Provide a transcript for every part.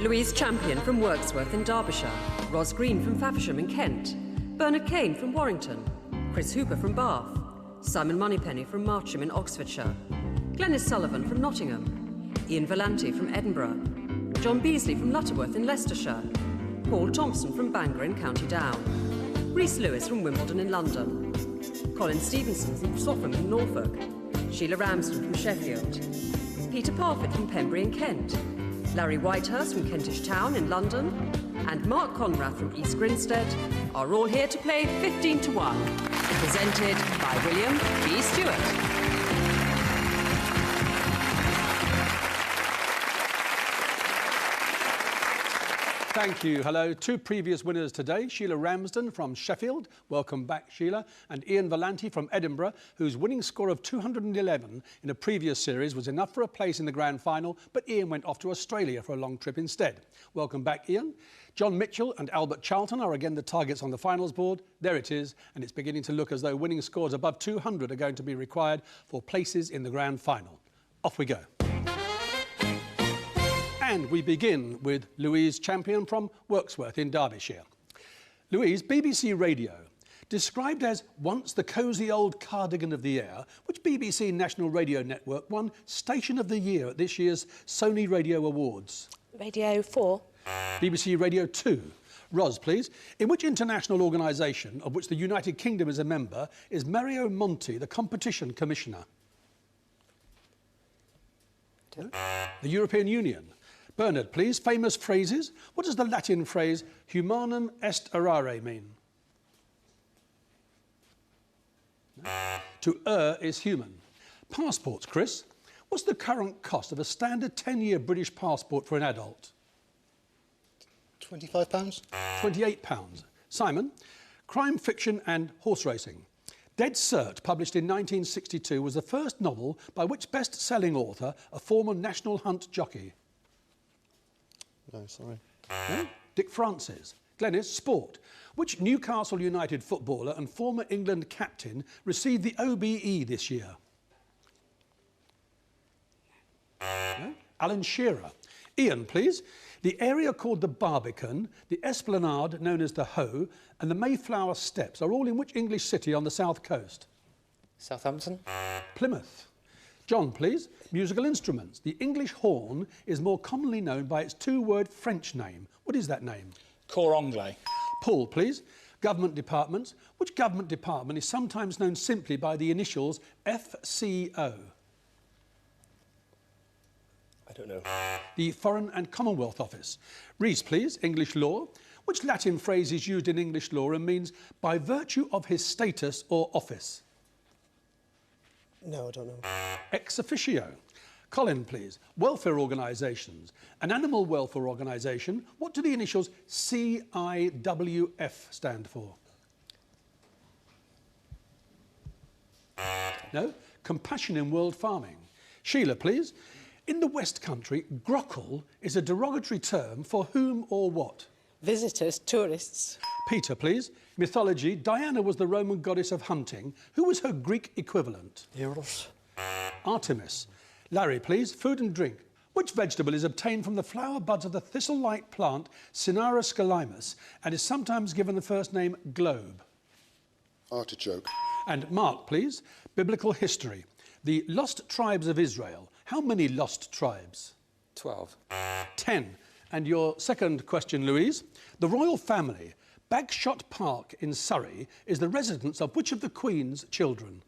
Louise Champion from Wirksworth in Derbyshire, Ros Green from Faversham in Kent, Bernard Kane from Warrington, Chris Hooper from Bath, Simon Moneypenny from Marcham in Oxfordshire, Glenys Sullivan from Nottingham, Ian Volante from Edinburgh, John Beasley from Lutterworth in Leicestershire, Paul Thompson from Bangor in County Down, Rhys Lewis from Wimbledon in London, Colin Stevenson from Swaffham in Norfolk, Sheila Ramsden from Sheffield, Peter Parfitt from Pembury in Kent, Larry Whitehurst from Kentish Town in London, and Mark Conrad from East Grinstead are all here to play 15 to 1, presented by William B. Stewart. Thank you. Hello. Two previous winners today, Sheila Ramsden from Sheffield, welcome back Sheila, and Ian Volante from Edinburgh, whose winning score of 211 in a previous series was enough for a place in the grand final, but Ian went off to Australia for a long trip instead. Welcome back, Ian. John Mitchell and Albert Charlton are again the targets on the finals board. There it is, and it's beginning to look as though winning scores above 200 are going to be required for places in the grand final. Off we go. And we begin with Louise Champion from Wirksworth in Derbyshire. Louise, BBC Radio, described as once the cosy old cardigan of the air, which BBC National Radio Network won Station of the Year at this year's Sony Radio Awards? Radio 4. BBC Radio 2. Ros, please. In which international organisation, of which the United Kingdom is a member, is Mario Monti the competition commissioner? The European Union. Bernard, please. Famous phrases. What does the Latin phrase humanum est errare mean? No. To err is human. Passports, Chris. What's the current cost of a standard 10-year British passport for an adult? £25. £28. Simon. Crime fiction and horse racing. Dead Cert, published in 1962, was the first novel by which best-selling author, a former National Hunt jockey? No, sorry. No? Dick Francis. Glenys, sport. Which Newcastle United footballer and former England captain received the OBE this year? No? Alan Shearer. Ian, please. The area called the Barbican, the Esplanade known as the Hoe, and the Mayflower Steps are all in which English city on the south coast? Southampton. Plymouth. John, please. Musical instruments. The English horn is more commonly known by its two-word French name. What is that name? Cor anglais. Paul, please. Government departments. Which government department is sometimes known simply by the initials FCO? I don't know. The Foreign and Commonwealth Office. Rhys, please. English law. Which Latin phrase is used in English law and means by virtue of his status or office? No, I don't know. Ex officio. Colin, please. Welfare organisations. An animal welfare organisation. What do the initials CIWF stand for? No? Compassion in World Farming. Sheila, please. In the West Country, grockle is a derogatory term for whom or what? Visitors, tourists. Peter, please. Mythology. Diana was the Roman goddess of hunting. Who was her Greek equivalent? Eros. Artemis. Larry, please. Food and drink. Which vegetable is obtained from the flower buds of the thistle-like plant Cinara scalymus and is sometimes given the first name globe? Artichoke. And Mark, please. Biblical history. The lost tribes of Israel. How many lost tribes? 12. 10. And your second question, Louise. The royal family, Bagshot Park in Surrey, is the residence of which of the Queen's children?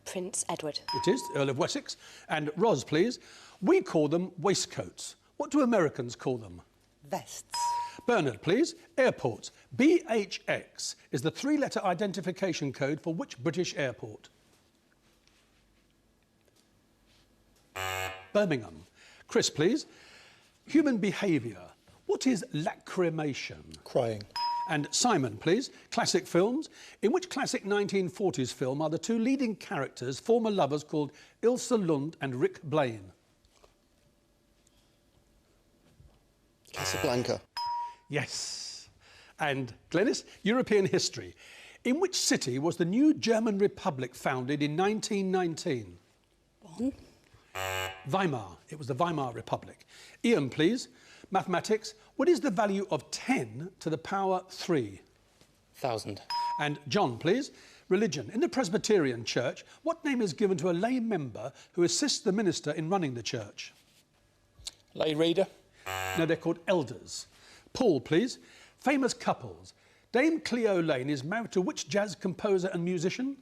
Prince Edward. It is, Earl of Wessex. And Ros, please. We call them waistcoats. What do Americans call them? Vests. Bernard, please. Airports. BHX is the three-letter identification code for which British airport? Birmingham. Chris, please. Human behaviour. What is lacrimation? Crying. And Simon, please. Classic films. In which classic 1940s film are the two leading characters former lovers called Ilse Lund and Rick Blaine? Casablanca. Yes. And Glenys, European history. In which city was the new German Republic founded in 1919? Bonn. Weimar. It was the Weimar Republic. Ian, please. Mathematics. What is the value of 10 to the power 3? 1,000. And John, please. Religion. In the Presbyterian Church, what name is given to a lay member who assists the minister in running the church? Lay reader. No, they're called elders. Paul, please. Famous couples. Dame Cleo Lane is married to which jazz composer and musician?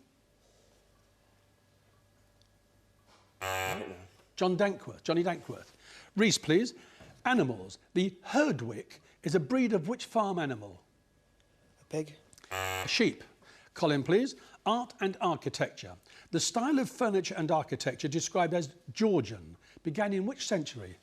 I don't know. Johnny Dankworth. Reese, please. Animals. The Herdwick is a breed of which farm animal? A pig. A sheep. Colin, please. Art and architecture. The style of furniture and architecture described as Georgian began in which century?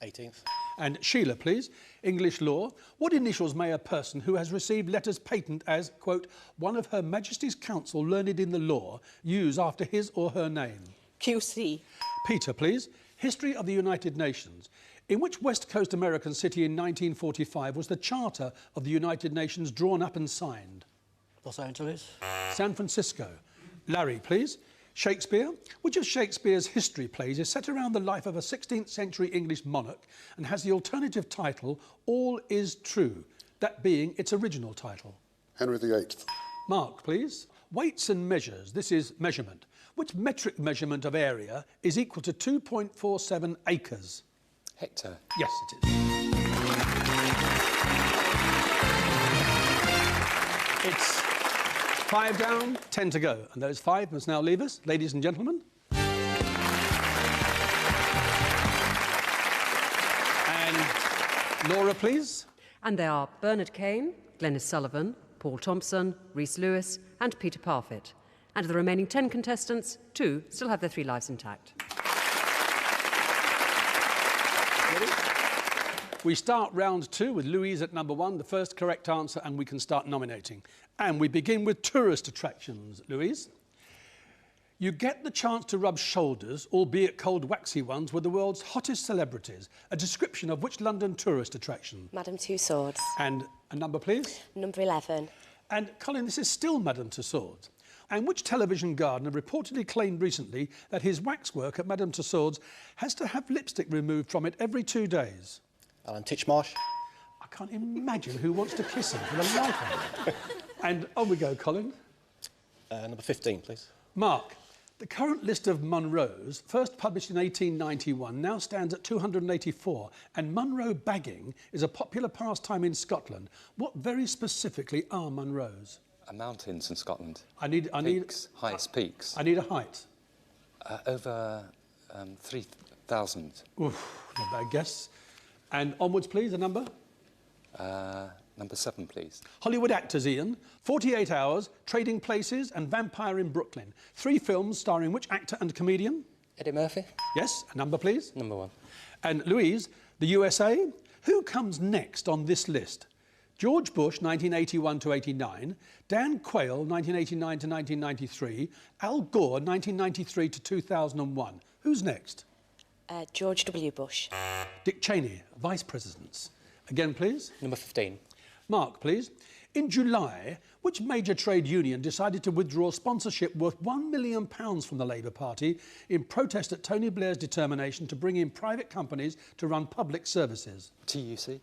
18th. And Sheila, please. English law. What initials may a person who has received letters patent as, quote, one of Her Majesty's counsel learned in the law use after his or her name? QC. Peter, please. History of the United Nations. In which West Coast American city in 1945 was the Charter of the United Nations drawn up and signed? Los Angeles. San Francisco. Larry, please. Shakespeare. Which of Shakespeare's history plays is set around the life of a 16th century English monarch and has the alternative title All is True, that being its original title? Henry VIII. Mark, please. Weights and measures. This is measurement. Which metric measurement of area is equal to 2.47 acres? Hectare. Yes, it is. It's 5 down, 10 to go. And those 5 must now leave us, ladies and gentlemen. And Laura, please. And they are Bernard Kane, Glenys Sullivan, Paul Thompson, Rhys Lewis and Peter Parfitt. And of the remaining 10 contestants, 2 still have their 3 lives intact. Ready? We start round 2 with Louise at number 1, the first correct answer, and we can start nominating. And we begin with tourist attractions, Louise. You get the chance to rub shoulders, albeit cold, waxy ones, with the world's hottest celebrities. A description of which London tourist attraction? Madame Tussauds. And a number, please. Number 11. And, Colin, this is still Madame Tussauds. And which television gardener reportedly claimed recently that his waxwork at Madame Tussauds has to have lipstick removed from it every 2 days? Alan Titchmarsh. I can't imagine who wants to kiss him for the life of him. And on we go, Colin. Number 15, please. Mark, the current list of Munros, first published in 1891, now stands at 284, and Munro bagging is a popular pastime in Scotland. What very specifically are Munros? Mountains in Scotland. I need Highest peaks. I need a height. Over 3,000. Oof, not a bad guess. And onwards, please, a number. Number 7, please. Hollywood actors, Ian. 48 Hours, Trading Places and Vampire in Brooklyn. 3 films starring which actor and comedian? Eddie Murphy. Yes, a number, please. Number 1. And Louise, the USA. Who comes next on this list? George Bush, 1981 to 89, Dan Quayle, 1989 to 1993, Al Gore, 1993 to 2001. Who's next? George W. Bush. Dick Cheney, Vice Presidents. Again, please. Number 15. Mark, please. In July, which major trade union decided to withdraw sponsorship worth £1 million from the Labour Party in protest at Tony Blair's determination to bring in private companies to run public services? TUC.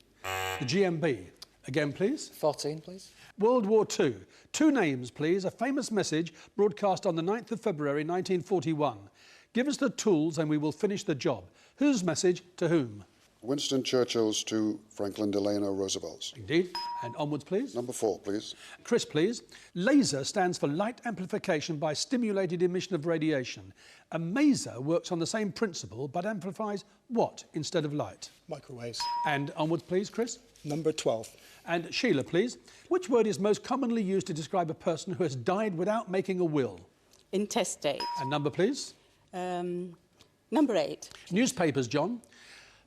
The GMB. Again, please. 14, please. World War II. 2 names, please. A famous message broadcast on the 9th of February 1941. Give us the tools and we will finish the job. Whose message to whom? Winston Churchill's to Franklin Delano Roosevelt's. Indeed. And onwards, please. Number 4, please. Chris, please. Laser stands for light amplification by stimulated emission of radiation. A maser works on the same principle but amplifies what instead of light? Microwaves. And onwards, please, Chris. Number 12. And Sheila, please. Which word is most commonly used to describe a person who has died without making a will? Intestate. And number, please. Number 8. Newspapers, John.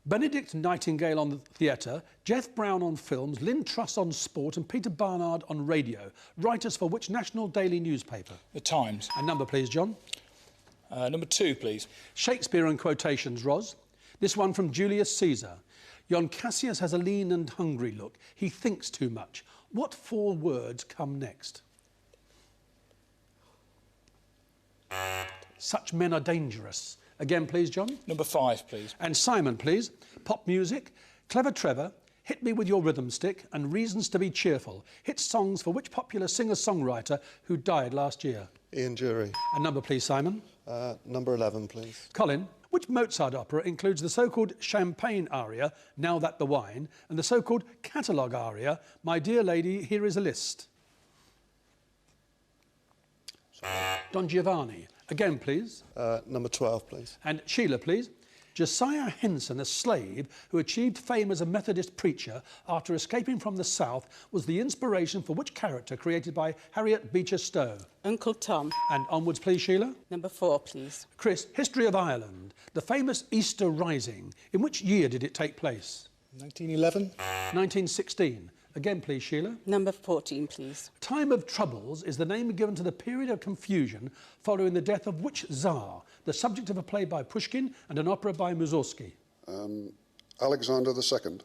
Benedict Nightingale on the theatre, Jeff Brown on films, Lynn Truss on sport and Peter Barnard on radio. Writers for which national daily newspaper? The Times. And number, please, John. Number 2, please. Shakespeare and quotations, Ros. This one from Julius Caesar. Yon Cassius has a lean and hungry look. He thinks too much. What 4 words come next? Such men are dangerous. Again, please, John. Number 5, please. And Simon, please. Pop music, Clever Trevor, Hit Me With Your Rhythm Stick, and Reasons to Be Cheerful. Hit songs for which popular singer-songwriter who died last year? Ian Jury. A number, please, Simon. Number 11, please. Colin, which Mozart opera includes the so-called Champagne aria, Now That the Wine, and the so-called catalogue aria, My Dear Lady, Here Is a List? Don Giovanni. Again, please. Number 12, please. And Sheila, please. Josiah Henson, a slave who achieved fame as a Methodist preacher after escaping from the South, was the inspiration for which character created by Harriet Beecher Stowe? Uncle Tom. And onwards, please, Sheila. Number 4, please. Chris, History of Ireland, the famous Easter Rising. In which year did it take place? 1911. 1916. Again, please, Sheila. Number 14, please. Time of Troubles is the name given to the period of confusion following the death of which Tsar, the subject of a play by Pushkin and an opera by Mussorgsky? Alexander II.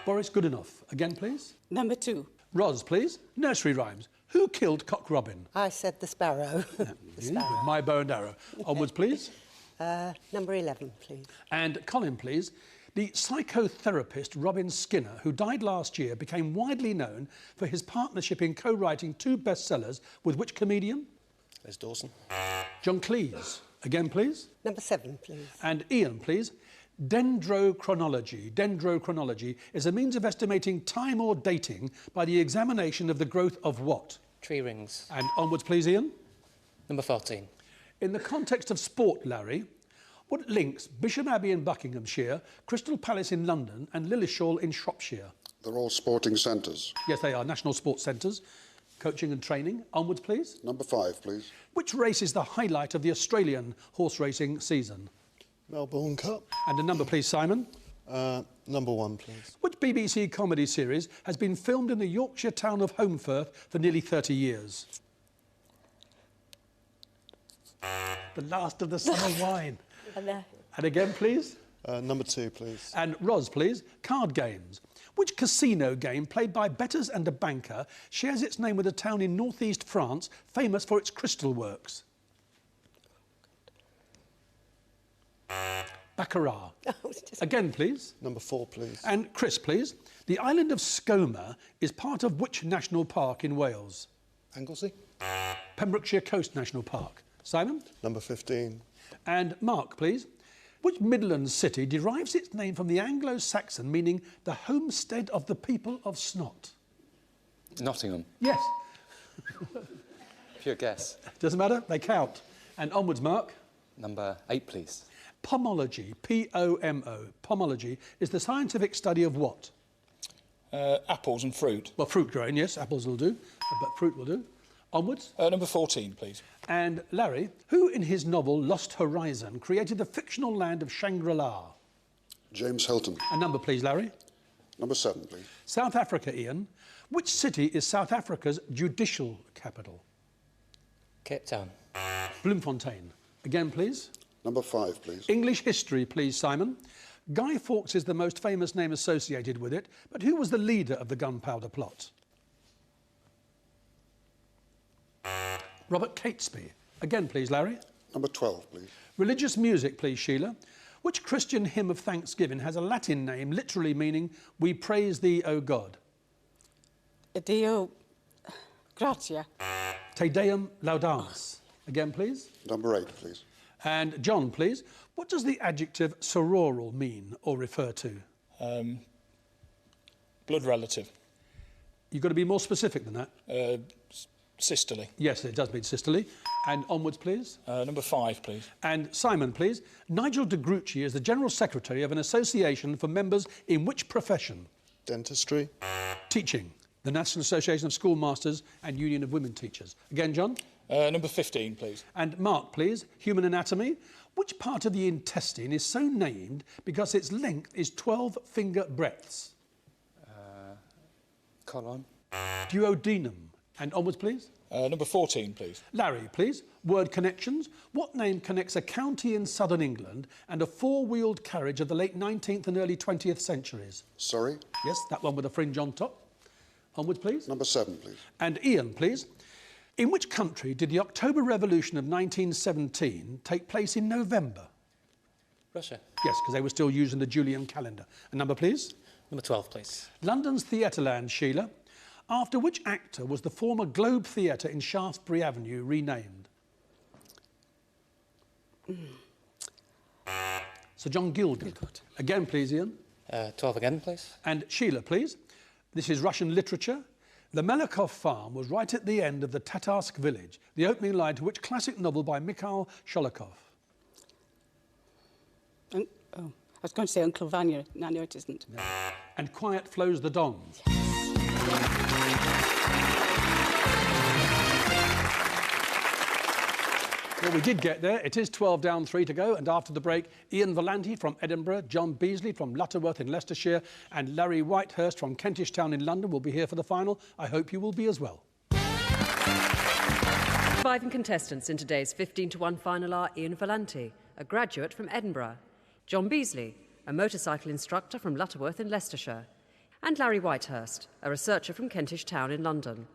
Boris Godunov. Again, please. Number 2. Ros, please. Nursery rhymes. Who killed Cock Robin? I said the sparrow. With my bow and arrow. Onwards, please. Number 11, please. And Colin, please. The psychotherapist Robin Skinner, who died last year, became widely known for his partnership in co-writing 2 bestsellers with which comedian? Les Dawson. John Cleese. Again, please. Number 7, please. And Ian, please. Dendrochronology. Dendrochronology is a means of estimating time or dating by the examination of the growth of what? Tree rings. And onwards, please, Ian. Number 14. In the context of sport, Larry, what links Bishop Abbey in Buckinghamshire, Crystal Palace in London and Lilleshall in Shropshire? They're all sporting centres. Yes, they are. National sports centres. Coaching and training. Onwards, please. Number 5, please. Which race is the highlight of the Australian horse racing season? Melbourne Cup. And a number, please, Simon. Number 1, please. Which BBC comedy series has been filmed in the Yorkshire town of Holmfirth for nearly 30 years? The Last of the Summer Wine. And again, please. Number 2, please. And Ros, please. Card games. Which casino game played by bettors and a banker shares its name with a town in northeast France famous for its crystal works? Baccarat. Again, please. Number 4, please. And Chris, please. The island of Skomer is part of which national park in Wales? Anglesey. Pembrokeshire Coast National Park. Simon? Number 15. And Mark, please. Which Midlands city derives its name from the Anglo-Saxon meaning the homestead of the people of Snot? Nottingham. Yes. Pure guess. Doesn't matter, they count. And onwards, Mark. Number 8, please. Pomology, P-O-M-O, pomology, is the scientific study of what? Apples and fruit. Well, fruit growing, yes, apples will do, but fruit will do. Onwards. Number 14, please. And Larry, who in his novel Lost Horizon created the fictional land of Shangri-La? James Hilton. A number, please, Larry. Number 7, please. South Africa, Ian. Which city is South Africa's judicial capital? Cape Town. Bloemfontein. Again, please. Number 5, please. English history, please, Simon. Guy Fawkes is the most famous name associated with it, but who was the leader of the gunpowder plot? Robert Catesby. Again, please, Larry. Number 12, please. Religious music, please, Sheila. Which Christian hymn of thanksgiving has a Latin name literally meaning, we praise thee, O God? Deo gratia. Te Deum laudamus. Again, please. Number 8, please. And John, please. What does the adjective sororal mean or refer to? Blood relative. You've got to be more specific than that. Sisterly. Yes, it does mean sisterly. And onwards, please. Number 5, please. And Simon, please. Nigel de Grucci is the General Secretary of an association for members in which profession? Dentistry. Teaching. The National Association of Schoolmasters and Union of Women Teachers. Again, John. Number 15, please. And Mark, please. Human anatomy. Which part of the intestine is so named because its length is 12 finger breadths? Colon. Duodenum. And onwards, please. Number 14, please. Larry, please. Word connections. What name connects a county in southern England and a four-wheeled carriage of the late 19th and early 20th centuries? Surrey. Yes, that one with a fringe on top. Onwards, please. Number 7, please. And Ian, please. In which country did the October Revolution of 1917 take place in November? Russia. Yes, because they were still using the Julian calendar. A number, please. Number 12, please. London's Theatreland, Sheila. After which actor was the former Globe Theatre in Shaftesbury Avenue renamed? Sir John Gielgud. Again, please, Ian. 12 again, please. And Sheila, please. This is Russian literature. The Melikov farm was right at the end of the Tatarsk village, the opening line to which classic novel by Mikhail Sholokhov? I was going to say Uncle Vanya. No, it isn't. No. And Quiet Flows the Don. Well, we did get there. It is 12 down, 3 to go. And after the break, Ian Volante from Edinburgh, John Beasley from Lutterworth in Leicestershire, and Larry Whitehurst from Kentish Town in London will be here for the final. I hope you will be as well. Surviving contestants in today's 15-to-1 final are Ian Volante, a graduate from Edinburgh, John Beasley, a motorcycle instructor from Lutterworth in Leicestershire, and Larry Whitehurst, a researcher from Kentish Town in London.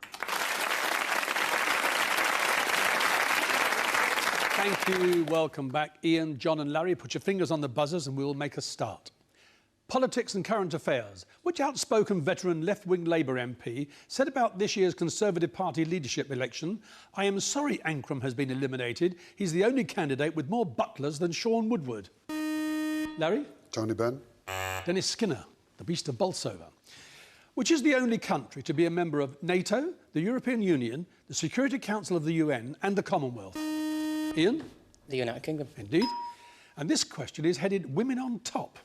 Thank you. Welcome back. Ian, John and Larry, put your fingers on the buzzers and we'll make a start. Politics and current affairs. Which outspoken veteran left-wing Labour MP said about this year's Conservative Party leadership election, "I am sorry Ankram has been eliminated. He's the only candidate with more butlers than Sean Woodward." Larry? Tony Benn. Dennis Skinner, the beast of Bolsover. Which is the only country to be a member of NATO, the European Union, the Security Council of the UN and the Commonwealth? Ian? The United Kingdom. Indeed. And this question is headed Women on Top.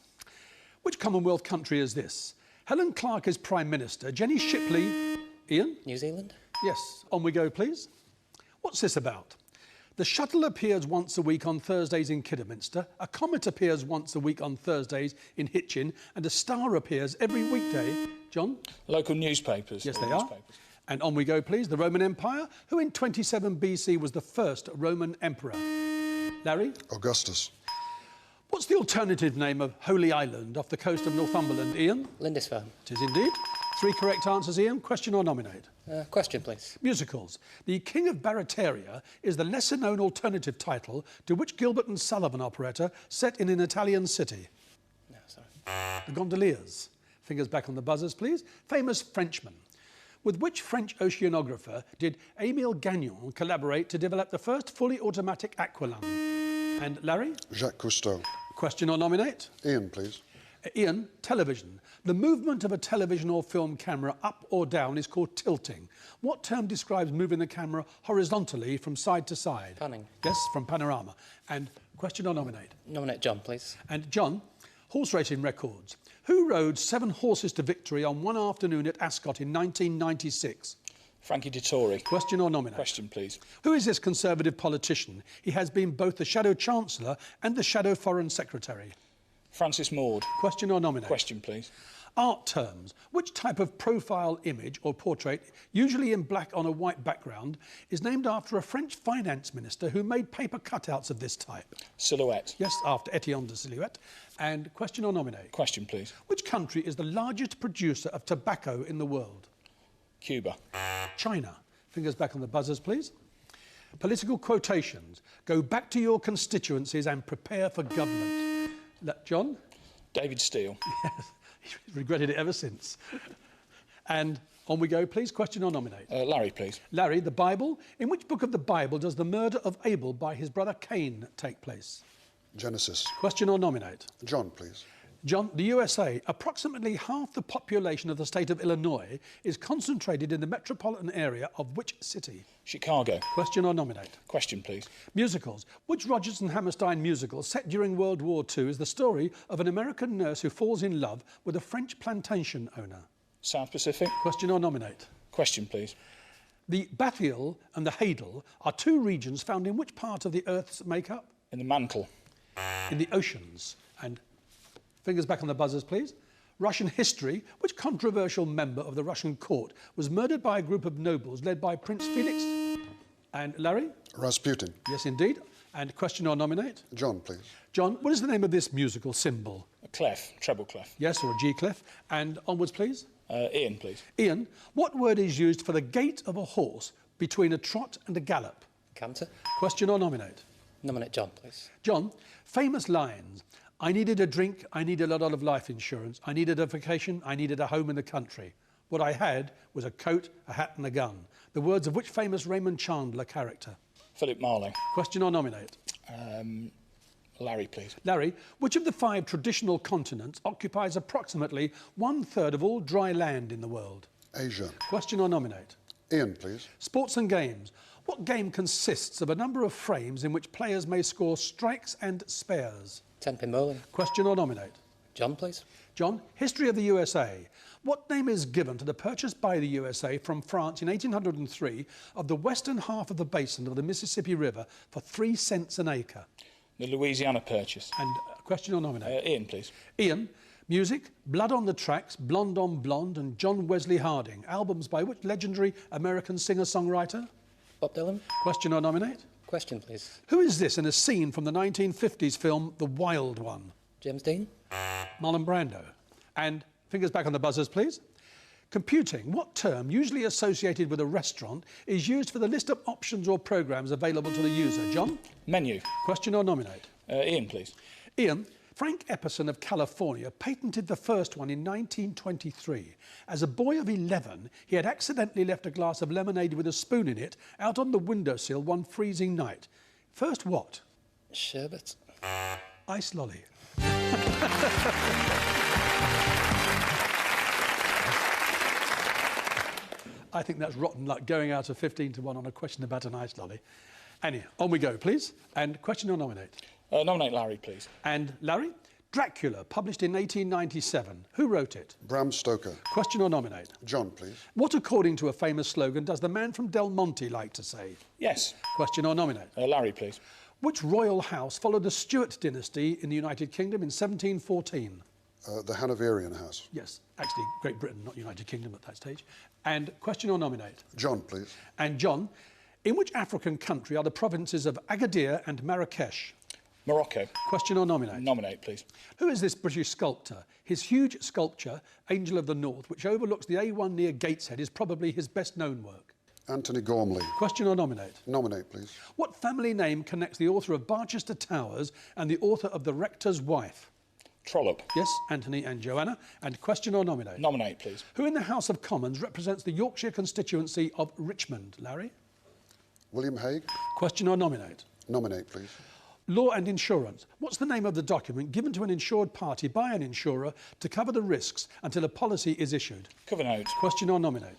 Which Commonwealth country is this? Helen Clark is Prime Minister. Jenny Shipley... Ian? New Zealand. Yes. On we go, please. What's this about? The shuttle appears once a week on Thursdays in Kidderminster, a comet appears once a week on Thursdays in Hitchin, and a star appears every weekday. John? Local newspapers. Yes, they are. And on we go, please. The Roman Empire, who in 27 BC was the first Roman emperor. Larry? Augustus. What's the alternative name of Holy Island off the coast of Northumberland, Ian? Lindisfarne. It is indeed. 3 correct answers, Ian. Question or nominate? Question, please. Musicals. The King of Barataria is the lesser-known alternative title to which Gilbert and Sullivan operetta set in an Italian city? No, sorry. The Gondoliers. Fingers back on the buzzers, please. Famous Frenchman. With which French oceanographer did Émile Gagnon collaborate to develop the first fully automatic aqualung? And Larry? Jacques Cousteau. Question or nominate? Ian, please. Ian, television. The movement of a television or film camera up or down is called tilting. What term describes moving the camera horizontally from side to side? Panning. Yes, from panorama. And question or nominate? Nominate John, please. And John, horse racing records. Who rode 7 horses to victory on one afternoon at Ascot in 1996? Frankie Dettori. Question or nominate? Question, please. Who is this Conservative politician? He has been both the Shadow Chancellor and the Shadow Foreign Secretary. Francis Maud. Question or nominate? Question, please. Art terms. Which type of profile image or portrait, usually in black on a white background, is named after a French finance minister who made paper cutouts of this type? Silhouette. Yes, after Etienne de Silhouette. And question or nominate? Question, please. Which country is the largest producer of tobacco in the world? Cuba. China. Fingers back on the buzzers, please. Political quotations. Go back to your constituencies and prepare for government. John? David Steele. Yes, he's regretted it ever since. And on we go, please. Question or nominate? Larry, please. Larry, the Bible. In which book of the Bible does the murder of Abel by his brother Cain take place? Genesis. Question or nominate? John, please. John, the USA, approximately half the population of the state of Illinois is concentrated in the metropolitan area of which city? Chicago. Question or nominate? Question, please. Musicals. Which Rodgers and Hammerstein musical set during World War II is the story of an American nurse who falls in love with a French plantation owner? South Pacific. Question or nominate? Question, please. The Bathyal and the Hadal are 2 regions found in which part of the Earth's makeup? In the mantle. In the oceans. And fingers back on the buzzers, please. Russian history. Which controversial member of the Russian court was murdered by a group of nobles led by Prince Felix? And Larry? Rasputin. Yes, indeed. And question or nominate? John, please. John, what is the name of this musical symbol? A clef. Treble clef. Yes, or a G clef. And onwards, please. Ian, please. Ian, what word is used for the gait of a horse between a trot and a gallop? Canter. Question or nominate? Nominate John, please. John, famous lines. I needed a drink, I needed a lot of life insurance. I needed a vacation, I needed a home in the country. What I had was a coat, a hat and a gun. The words of which famous Raymond Chandler character? Philip Marlowe. Question or nominate? Larry, please. Larry, which of the 5 traditional continents occupies approximately 1/3 of all dry land in the world? Asia. Question or nominate? Ian, please. Sports and games. What game consists of a number of frames in which players may score strikes and spares? 10-pin bowling. Question or nominate? John, please. John, history of the USA. What name is given to the purchase by the USA from France in 1803 of the western half of the basin of the Mississippi River for 3 cents an acre? The Louisiana Purchase. And question or nominate? Ian, please. Ian, music, Blood on the Tracks, Blonde on Blonde and John Wesley Harding. Albums by which legendary American singer-songwriter? Bob Dylan. Question or nominate? Question, please. Who is this in a scene from the 1950s film The Wild One? James Dean. Marlon Brando. And fingers back on the buzzers, please. Computing. What term, usually associated with a restaurant, is used for the list of options or programmes available to the user? John? Menu. Question or nominate? Ian, please. Ian, Frank Epperson of California patented the first one in 1923. As a boy of 11, he had accidentally left a glass of lemonade with a spoon in it out on the windowsill one freezing night. First what? Sherbet. Ice lolly. I think that's rotten luck, going out of 15 to 1 on a question about an ice lolly. Anyway, on we go, please. And question or nominate? Nominate Larry, please. And Larry? Dracula, published in 1897. Who wrote it? Bram Stoker. Question or nominate? John, please. What, according to a famous slogan, does the man from Del Monte like to say? Yes. Question or nominate? Larry, please. Which royal house followed the Stuart dynasty in the United Kingdom in 1714? The Hanoverian House. Yes, actually Great Britain, not United Kingdom at that stage. And question or nominate? John, please. And John, in which African country are the provinces of Agadir and Marrakesh? Morocco. Question or nominate? Nominate, please. Who is this British sculptor? His huge sculpture, Angel of the North, which overlooks the A1 near Gateshead, is probably his best-known work. Anthony Gormley. Question or nominate? Nominate, please. What family name connects the author of Barchester Towers and the author of The Rector's Wife? Trollope. Yes, Anthony and Joanna. And question or nominate? Nominate, please. Who in the House of Commons represents the Yorkshire constituency of Richmond? Larry? William Hague. Question or nominate? Nominate, please. Law and insurance. What's the name of the document given to an insured party by an insurer to cover the risks until a policy is issued? Cover note. Question or nominate?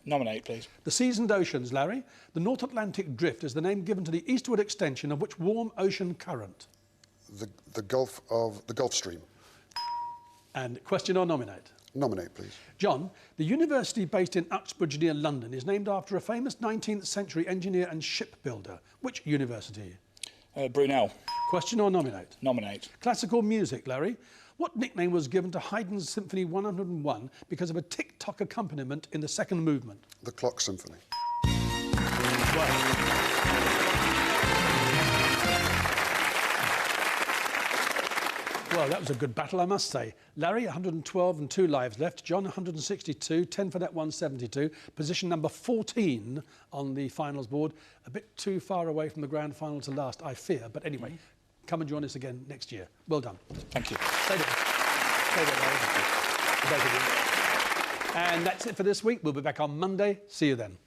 Nominate, please. The seas and oceans, Larry. The North Atlantic Drift is the name given to the eastward extension of which warm ocean current? The Gulf Stream. And question or nominate? Nominate, please. John, the university based in Uxbridge near London is named after a famous 19th century engineer and shipbuilder. Which university? Brunel. Question or nominate? Nominate. Classical music, Larry. What nickname was given to Haydn's Symphony 101 because of a tick-tock accompaniment in the second movement? The Clock Symphony. Well, that was a good battle, I must say. Larry, 112 and 2 lives left. John, 162, 10 for that 172. Position number 14 on the finals board. A bit too far away from the grand final to last, I fear. But anyway, come and join us again next year. Well done. Thank you. Stay there. Stay there, Larry. Both of you. And that's it for this week. We'll be back on Monday. See you then.